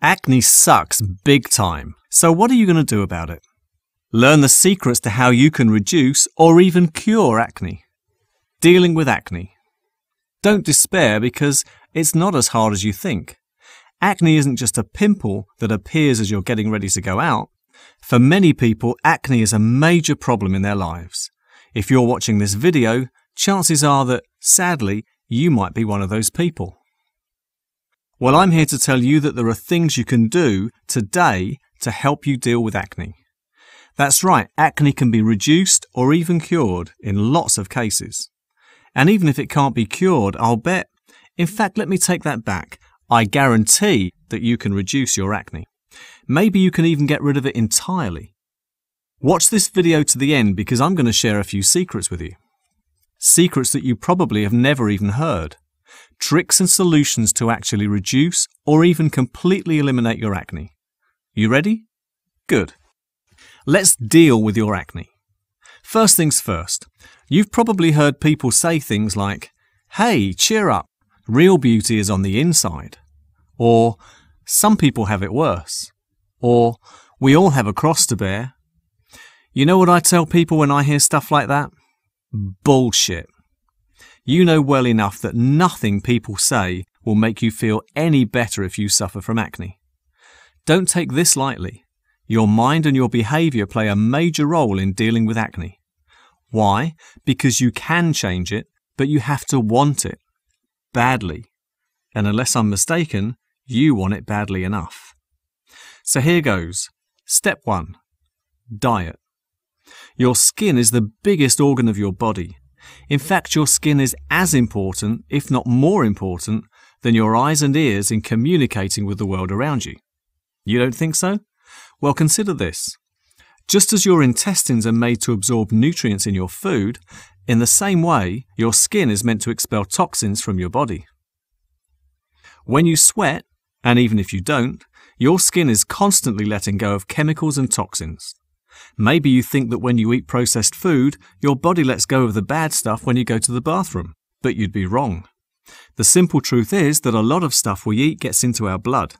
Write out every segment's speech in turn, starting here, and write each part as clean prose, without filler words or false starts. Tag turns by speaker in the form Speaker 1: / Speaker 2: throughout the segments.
Speaker 1: Acne sucks big time. So what are you going to do about it? Learn the secrets to how you can reduce or even cure acne. Dealing with acne. Don't despair because it's not as hard as you think. Acne isn't just a pimple that appears as you're getting ready to go out. For many people, acne is a major problem in their lives. If you're watching this video, chances are that, sadly, you might be one of those people. Well, I'm here to tell you that there are things you can do today to help you deal with acne. That's right, acne can be reduced or even cured in lots of cases. And even if it can't be cured, I'll bet, in fact, let me take that back, I guarantee that you can reduce your acne. Maybe you can even get rid of it entirely. Watch this video to the end because I'm going to share a few secrets with you. Secrets that you probably have never even heard. Tricks and solutions to actually reduce or even completely eliminate your acne. You ready? Good. Let's deal with your acne. First things first, you've probably heard people say things like, "Hey, cheer up, real beauty is on the inside," or "Some people have it worse," or "We all have a cross to bear." You know what I tell people when I hear stuff like that? Bullshit. You know well enough that nothing people say will make you feel any better if you suffer from acne. Don't take this lightly. Your mind and your behaviour play a major role in dealing with acne. Why? Because you can change it, but you have to want it. Badly. And unless I'm mistaken, you want it badly enough. So here goes. Step 1. Diet. Your skin is the biggest organ of your body. In fact, your skin is as important, if not more important, than your eyes and ears in communicating with the world around you. You don't think so? Well, consider this. Just as your intestines are made to absorb nutrients in your food, in the same way, your skin is meant to expel toxins from your body. When you sweat, and even if you don't, your skin is constantly letting go of chemicals and toxins. Maybe you think that when you eat processed food, your body lets go of the bad stuff when you go to the bathroom, but you'd be wrong. The simple truth is that a lot of stuff we eat gets into our blood.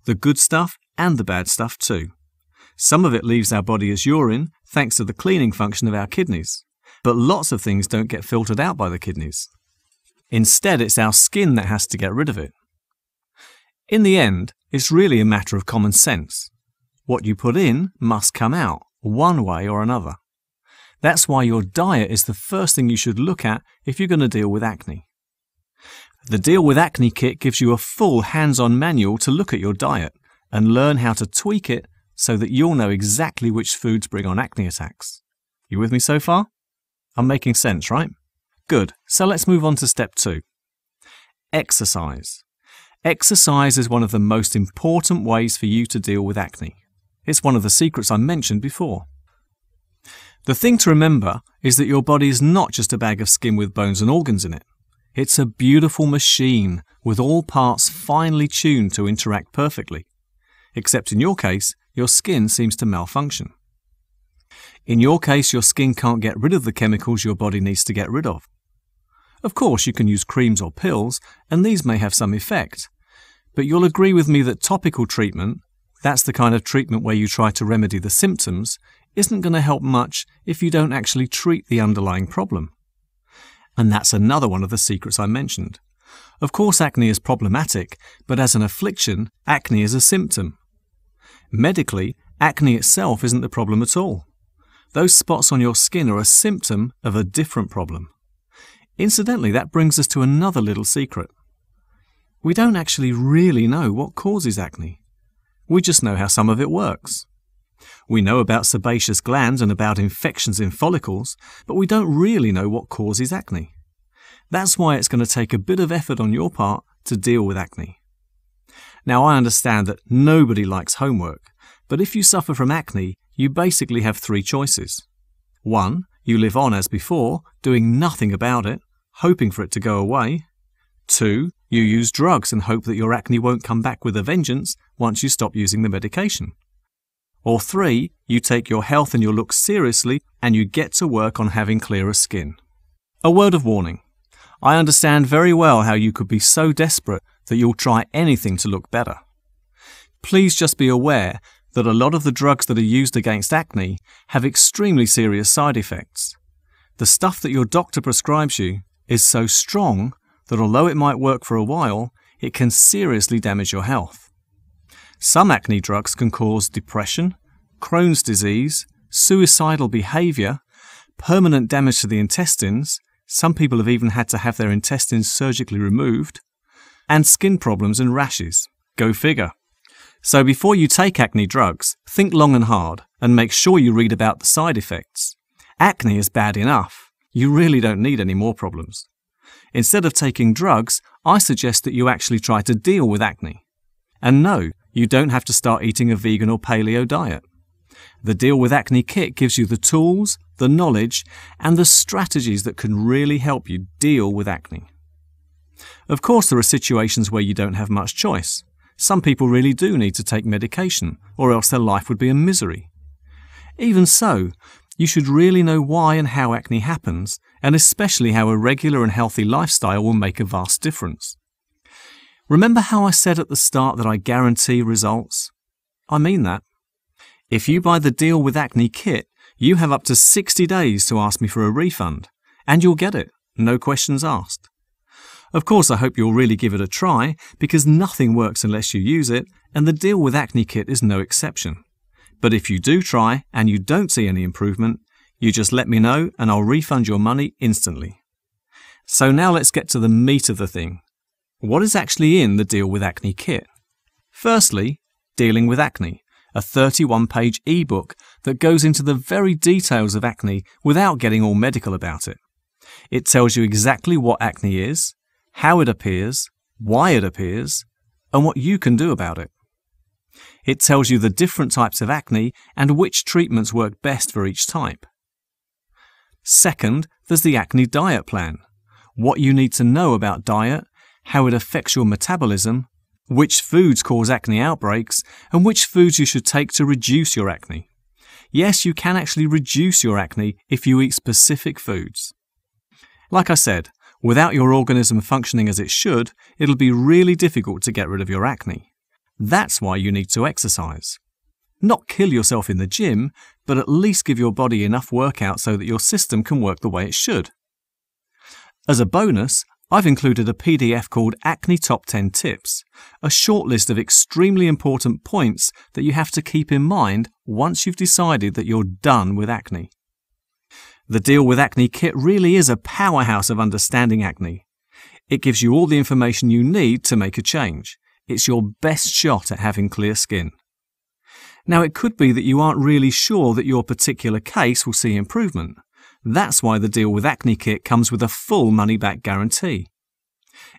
Speaker 1: The good stuff and the bad stuff too. Some of it leaves our body as urine, thanks to the cleaning function of our kidneys. But lots of things don't get filtered out by the kidneys. Instead, it's our skin that has to get rid of it. In the end, it's really a matter of common sense. What you put in must come out, one way or another. That's why your diet is the first thing you should look at if you're going to deal with acne. The Deal with Acne kit gives you a full hands-on manual to look at your diet and learn how to tweak it so that you'll know exactly which foods bring on acne attacks. You with me so far? I'm making sense, right? Good. So let's move on to step 2. Exercise. Exercise is one of the most important ways for you to deal with acne. It's one of the secrets I mentioned before. The thing to remember is that your body is not just a bag of skin with bones and organs in it. It's a beautiful machine with all parts finely tuned to interact perfectly. Except in your case, your skin seems to malfunction. In your case, your skin can't get rid of the chemicals your body needs to get rid of. Of course, you can use creams or pills, and these may have some effect. But you'll agree with me that topical treatment, that's the kind of treatment where you try to remedy the symptoms, isn't going to help much if you don't actually treat the underlying problem. And that's another one of the secrets I mentioned. Of course, acne is problematic, but as an affliction, acne is a symptom. Medically, acne itself isn't the problem at all. Those spots on your skin are a symptom of a different problem. Incidentally, that brings us to another little secret. We don't actually really know what causes acne. We just know how some of it works. We know about sebaceous glands and about infections in follicles, but we don't really know what causes acne. That's why it's going to take a bit of effort on your part to deal with acne. Now, I understand that nobody likes homework, but if you suffer from acne, you basically have 3 choices. 1, you live on as before, doing nothing about it, hoping for it to go away. 2, you use drugs and hope that your acne won't come back with a vengeance once you stop using the medication. Or 3, you take your health and your looks seriously and you get to work on having clearer skin. A word of warning. I understand very well how you could be so desperate that you'll try anything to look better. Please just be aware that a lot of the drugs that are used against acne have extremely serious side effects. The stuff that your doctor prescribes you is so strong that although it might work for a while, it can seriously damage your health. Some acne drugs can cause depression, Crohn's disease, suicidal behavior, permanent damage to the intestines, some people have even had to have their intestines surgically removed, and skin problems and rashes. Go figure. So before you take acne drugs, think long and hard and make sure you read about the side effects. Acne is bad enough. You really don't need any more problems. Instead of taking drugs, I suggest that you actually try to deal with acne. And no, you don't have to start eating a vegan or paleo diet. The Deal with Acne kit gives you the tools, the knowledge, and the strategies that can really help you deal with acne. Of course, there are situations where you don't have much choice. Some people really do need to take medication, or else their life would be a misery. Even so, you should really know why and how acne happens, and especially how a regular and healthy lifestyle will make a vast difference. Remember how I said at the start that I guarantee results? I mean that. If you buy the Deal with Acne kit, you have up to 60 days to ask me for a refund, and you'll get it, no questions asked. Of course, I hope you'll really give it a try, because nothing works unless you use it, and the Deal with Acne kit is no exception. But if you do try and you don't see any improvement, you just let me know and I'll refund your money instantly. So now let's get to the meat of the thing. What is actually in the Deal with Acne kit? Firstly, Dealing with Acne, a 31-page ebook that goes into the very details of acne without getting all medical about it. It tells you exactly what acne is, how it appears, why it appears, and what you can do about it. It tells you the different types of acne and which treatments work best for each type. Second, there's the acne diet plan. What you need to know about diet, how it affects your metabolism, which foods cause acne outbreaks, and which foods you should take to reduce your acne. Yes, you can actually reduce your acne if you eat specific foods. Like I said, without your organism functioning as it should, it'll be really difficult to get rid of your acne. That's why you need to exercise. Not kill yourself in the gym, but at least give your body enough workout so that your system can work the way it should. As a bonus, I've included a PDF called Acne Top 10 Tips, a short list of extremely important points that you have to keep in mind once you've decided that you're done with acne. The Deal with Acne kit really is a powerhouse of understanding acne. It gives you all the information you need to make a change. It's your best shot at having clear skin. Now, it could be that you aren't really sure that your particular case will see improvement. That's why the Deal with Acne kit comes with a full money-back guarantee.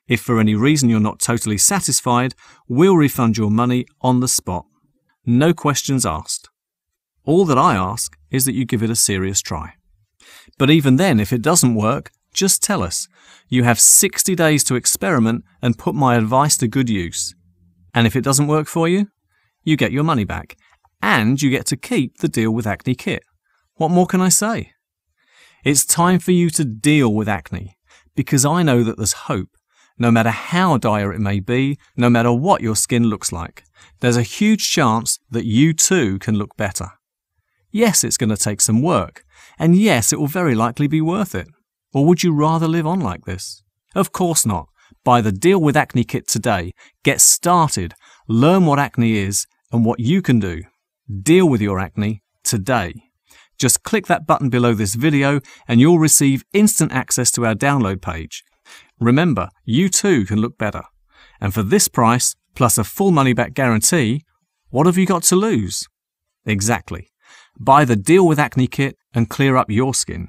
Speaker 1: If for any reason you're not totally satisfied, we'll refund your money on the spot. No questions asked. All that I ask is that you give it a serious try. But even then, if it doesn't work, just tell us. You have 60 days to experiment and put my advice to good use. And if it doesn't work for you, you get your money back. And you get to keep the Deal with Acne kit. What more can I say? It's time for you to deal with acne, because I know that there's hope. No matter how dire it may be, no matter what your skin looks like, there's a huge chance that you too can look better. Yes, it's going to take some work, and yes, it will very likely be worth it. Or would you rather live on like this? Of course not. Buy the Deal with Acne kit today. Get started. Learn what acne is and what you can do. Deal with your acne today. Just click that button below this video and you'll receive instant access to our download page. Remember, you too can look better. And for this price, plus a full money-back guarantee, what have you got to lose? Exactly. Buy the Deal with Acne kit and clear up your skin.